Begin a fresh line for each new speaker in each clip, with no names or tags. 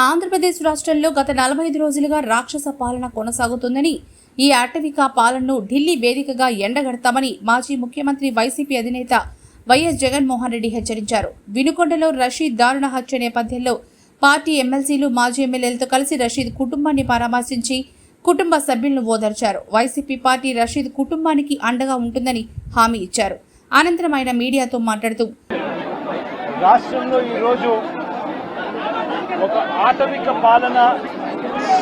ఆంధ్రప్రదేశ్ రాష్ట్రంలో గత 45 రోజులుగా రాక్షస పాలన కొనసాగుతుందని, ఈ అటవిక పాలనను ఢిల్లీ వేదికగా ఎండగడతామని మాజీ ముఖ్యమంత్రి వైసీపీ అధినేత వైఎస్ జగన్మోహన్ రెడ్డి హెచ్చరించారు. వినుకొండలో రషీద్ దారుణ హత్య నేపథ్యంలో పార్టీ ఎమ్మెల్సీలు, మాజీ ఎమ్మెల్యేలతో కలిసి రషీద్ కుటుంబాన్ని పరామర్శించి కుటుంబ సభ్యులను ఓదార్చారు. వైసీపీ పార్టీ రషీద్ కుటుంబానికి అండగా ఉంటుందని హామీ ఇచ్చారు. అనంతరం ఆయన మీడియాతో మాట్లాడుతూ,
రాష్ట్రంలో ఈరోజు ఒక ఆటవిక పాలన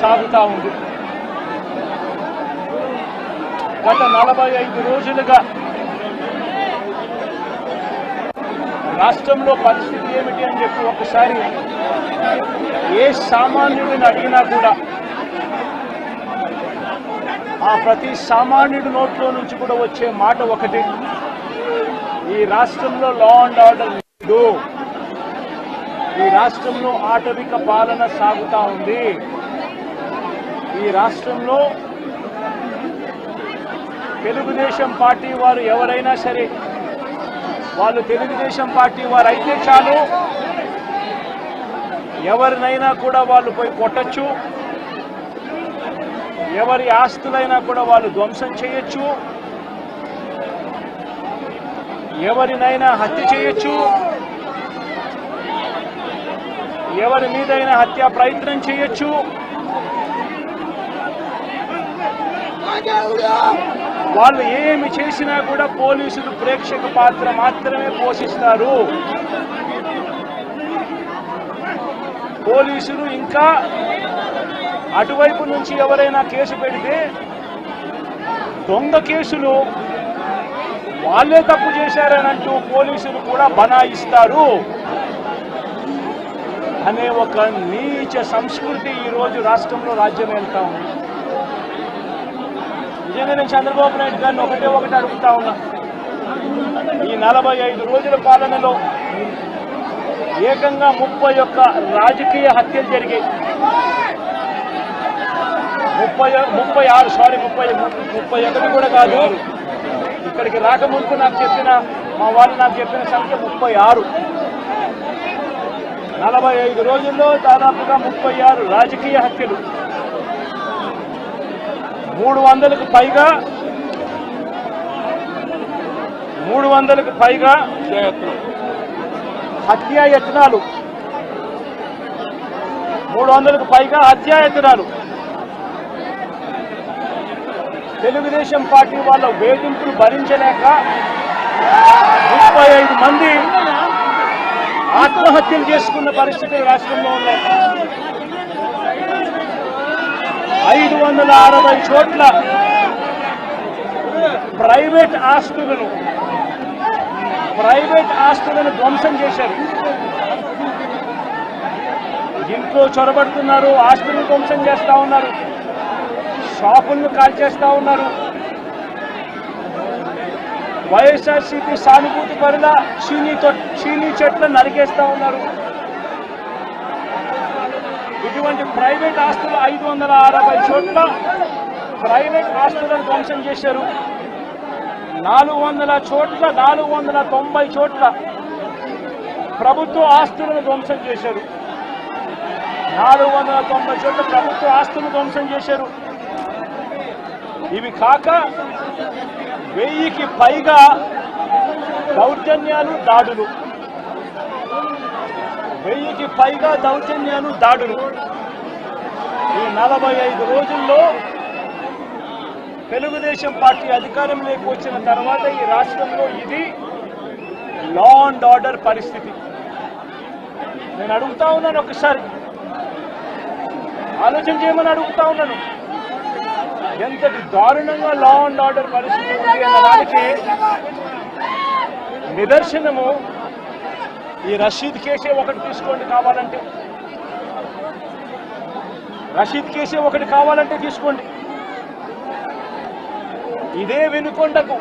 సాగుతూ ఉంది. గత 45 రోజులుగా రాష్ట్రంలో పరిస్థితి ఏమిటి అని చెప్పి ఒకసారి ఏ సామాన్యుడిని అడిగినా కూడా ఆ ప్రతి సామాన్యుడి నోట్లో నుంచి కూడా వచ్చే మాట ఒకటి: ఈ రాష్ట్రంలో లా అండ్ ఆర్డర్ లేదు, ఈ రాష్ట్రంలో ఆటవిక పాలన సాగుతా ఉంది, ఈ రాష్ట్రంలో తెలుగుదేశం పార్టీ వారు ఎవరైనా సరే, వాళ్ళు తెలుగుదేశం పార్టీ వారు అయితే చాలు, ఎవరినైనా కూడా వాళ్ళు పోయి కొట్టచ్చు, ఎవరి ఆస్తులైనా కూడా వాళ్ళు ధ్వంసం చేయొచ్చు, ఎవరినైనా హత్య చేయొచ్చు, ఎవరి మీదైనా హత్యా ప్రయత్నం చేయొచ్చు. వాళ్ళు ఏమి చేసినా కూడా పోలీసులు ప్రేక్షక పాత్ర మాత్రమే పోషిస్తారు. పోలీసులు ఇంకా అటువైపు నుంచి ఎవరైనా కేసు పెడితే దొంగ కేసులు వాళ్ళే తప్పు చేశారని అంటూ పోలీసులు కూడా బనాయిస్తారు అనే ఒక నీచ సంస్కృతి ఈరోజు రాష్ట్రంలో రాజ్యం వెళ్తా ఉంది. నిజంగా నేను చంద్రబాబు నాయుడు గారిని ఒకటి అడుగుతా ఉన్నా. ఈ 45 రోజుల పాలనలో ఏకంగా 31 రాజకీయ హత్యలు జరిగాయి. 31 కూడా కాదు. ఇక్కడికి రాకముందు మా వాళ్ళు నాకు చెప్పిన సంఖ్య 36. 45 రోజుల్లో దాదాపుగా 36 రాజకీయ హత్యలు, 300కు పైగా హత్యాయత్నాలు, 300కు పైగా హత్యాయత్నాలు. తెలుగుదేశం పార్టీ వాళ్ళ వేధింపులు భరించలేక 35 మంది ఆత్మహత్యలు చేసుకున్న పరిస్థితులు రాష్ట్రంలో ఉన్నాయి. 560 చోట్ల ప్రైవేట్ ఆస్తులను ధ్వంసం చేశారు. ఇంట్లో చొరబడుతున్నారు, ఆస్తులను ధ్వంసం చేస్తా ఉన్నారు, షాపులను కాల్చేస్తా ఉన్నారు. వైఎస్ఆర్సీపీ సానుభూతి పరుల చీనీ చెట్లను నరికేస్తా ఉన్నారు. ఇటువంటి ప్రైవేట్ ఆస్తులు 560 చోట్ల ప్రైవేట్ ఆస్తులను ధ్వంసం చేశారు. 490 చోట్ల ప్రభుత్వ ఆస్తులను ధ్వంసం చేశారు. 490 చోట్ల ప్రభుత్వ ఆస్తులను ధ్వంసం చేశారు. ఇవి కాక 1000కి పైగా దౌర్జన్యాలు, దాడులు. 1000కి పైగా దౌర్జన్యాలు, దాడులు. ఈ 45 రోజుల్లో తెలుగుదేశం పార్టీ అధికారంలోకి వచ్చిన తర్వాత ఈ రాష్ట్రంలో ఇది లా అండ్ ఆర్డర్ పరిస్థితి. నేను అడుగుతా ఉన్నాను, ఒకసారి ఆలోచన చేయమని అడుగుతా ఉన్నాను. ఎంతటి దారుణంగా లా అండ్ ఆర్డర్ పరిస్థితి ఉంది అన్న దానికి నిదర్శనము ఈ రషీద్ కేసే ఒకటి తీసుకోండి. కావాలంటే రషీద్ కేసే ఒకటి కావాలంటే తీసుకోండి. ఇదే వినుకొండకు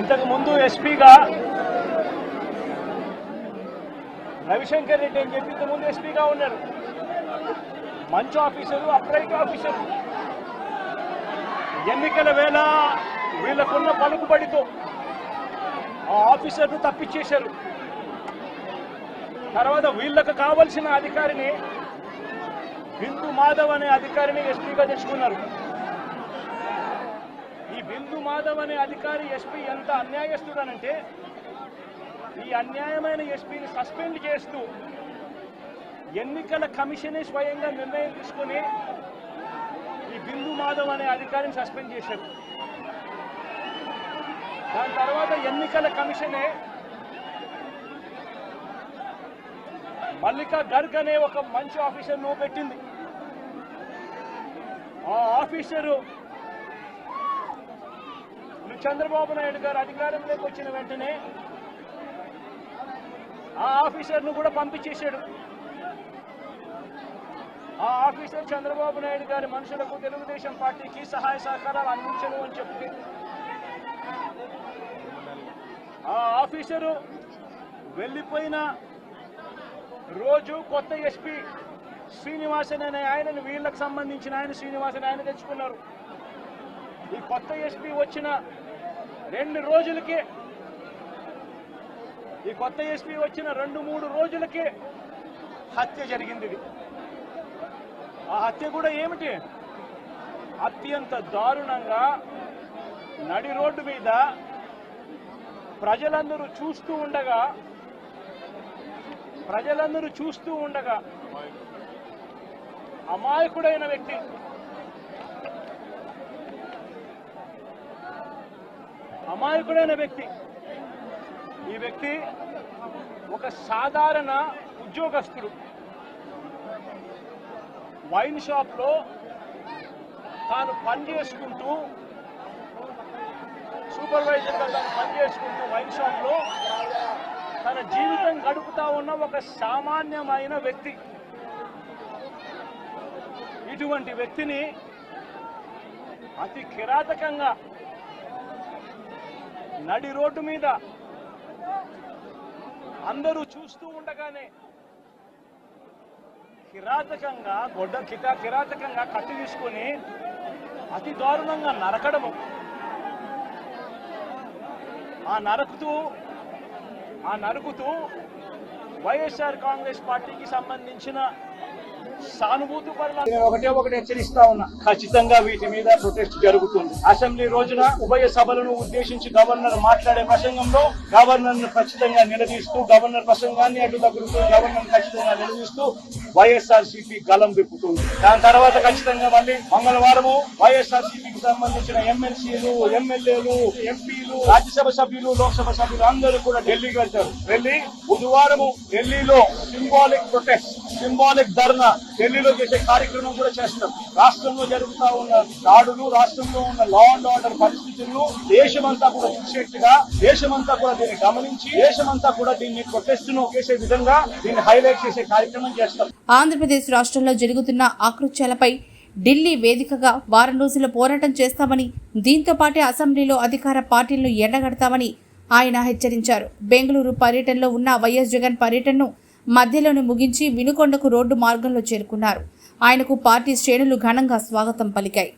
ఇంతకు ముందు ఎస్పీగా రవిశంకర్ రెడ్డి అని చెప్పి ఇంతకుముందు ఎస్పీగా ఉన్నారు. మంచి ఆఫీసరు, అప్రైట్ ఆఫీసరు. ఎన్నికల వేళ వీళ్ళకున్న పలుకుబడితో ఆ ఆఫీసర్ను తప్పించేశారు. తర్వాత వీళ్ళకు కావలసిన అధికారిని బిందు మాధవ్ అనే అధికారిని ఎస్పీగా తెచ్చుకున్నారు. ఈ బిందు మాధవ్ అనే అధికారి ఎస్పీ ఎంత అన్యాయస్తుడనంటే ఈ అన్యాయమైన ఎస్పీని సస్పెండ్ చేస్తూ ఎన్నికల కమిషనే స్వయంగా నిర్ణయం తీసుకుని ఈ బిందు మాధవ్ అనే అధికారిని సస్పెండ్ చేశారు. దాని తర్వాత ఎన్నికల కమిషనే మల్లికా గర్గ్ అనే ఒక మంచి ఆఫీసర్ను పెట్టింది. ఆ ఆఫీసరు చంద్రబాబు నాయుడు గారు అధికారంలోకి వచ్చిన వెంటనే ఆ ఆఫీసర్ను కూడా పంపించేశాడు. ఆ ఆఫీసర్ చంద్రబాబు నాయుడు గారి మనుషులకు తెలుగుదేశం పార్టీకి సహాయ సహకారాలు అందించను అని చెప్పి ఆ ఆఫీసరు వెళ్ళిపోయిన రోజు కొత్త ఎస్పీ శ్రీనివాసన్ అనే ఆయనను వీళ్ళకు సంబంధించిన ఆయన శ్రీనివాసన్ ఆయన తెచ్చుకున్నారు. ఈ కొత్త ఎస్పీ వచ్చిన 2 రోజులకే ఈ కొత్త ఎస్పీ వచ్చిన 2-3 రోజులకే హత్య జరిగింది. ఆ హత్య కూడా ఏమిటి? అత్యంత దారుణంగా నడి రోడ్డు మీద ప్రజలందరూ చూస్తూ ఉండగా అమాయకుడైన వ్యక్తి ఈ వ్యక్తి ఒక సాధారణ ఉద్యోగస్తుడు. వైన్ షాప్లో తాను పనిచేసుకుంటూ సూపర్వైజర్గా తాను పనిచేసుకుంటూ వైన్ షాప్లో తన జీవితం గడుపుతా ఉన్న ఒక సామాన్యమైన వ్యక్తి. ఇటువంటి వ్యక్తిని అతి కిరాతకంగా నడి రోడ్డు మీద అందరూ చూస్తూ ఉండగానే కిరాతకంగా కత్తి తీసుకొని అతి దారుణంగా నరకడము. ఆ నరుకుతూ వైఎస్ఆర్ కాంగ్రెస్ పార్టీకి సంబంధించిన సానుభూతి పరుల ఒకటి హెచ్చరిస్తా ఉన్నా, ఖచ్చితంగా వీటి మీద ప్రొటెస్ట్ జరుగుతుంది. అసెంబ్లీ రోజున ఉభయ సభలను ఉద్దేశించి గవర్నర్ మాట్లాడే ప్రసంగంలో గవర్నర్ ఖచ్చితంగా నిలదీస్తూ, గవర్నర్ ప్రసంగాన్ని అడ్డుతగులుతూ గవర్నర్ ఖచ్చితంగా నిలదీస్తూ వైఎస్ఆర్సీపీ గలం విప్పుతుంది. దాని తర్వాత ఖచ్చితంగా మళ్ళీ మంగళవారము వైఎస్ఆర్సీపీకి సంబంధించిన ఎమ్మెల్సీలు, ఎమ్మెల్యేలు, ఎంపీలు, రాజ్యసభ సభ్యులు, లోక్సభ సభ్యులు అందరూ కూడా ఢిల్లీకి వెళ్తారు. వెళ్ళి బుధవారము ఢిల్లీలో సింబాలిక్ ధర్నా ఢిల్లీలో చేసే కార్యక్రమం కూడా చేస్తారు. రాష్ట్రంలో జరుగుతూ ఉన్న దాడులు, రాష్ట్రంలో ఉన్న లా అండ్ ఆర్డర్ పరిస్థితులను దేశమంతా కూడా చూసేట్టుగా, దేశమంతా కూడా దీన్ని గమనించి, దేశమంతా కూడా దీన్ని ప్రొటెస్ట్ ను చేసే విధంగా దీన్ని హైలైట్ చేసే కార్యక్రమం చేస్తారు.
ఆంధ్రప్రదేశ్ రాష్ట్రంలో జరుగుతున్న ఆకృత్యాలపై ఢిల్లీ వేదికగా వారం రోజుల పోరాటం చేస్తామని, దీంతో పాటే అసెంబ్లీలో అధికార పార్టీలను ఎండగడతామని ఆయన హెచ్చరించారు. బెంగళూరు పర్యటనలో ఉన్న వైఎస్ జగన్ పర్యటనను మధ్యలోనే ముగించి వినుకొండకు రోడ్డు మార్గంలో చేరుకున్నారు. ఆయనకు పార్టీ శ్రేణులు ఘనంగా స్వాగతం పలికాయి.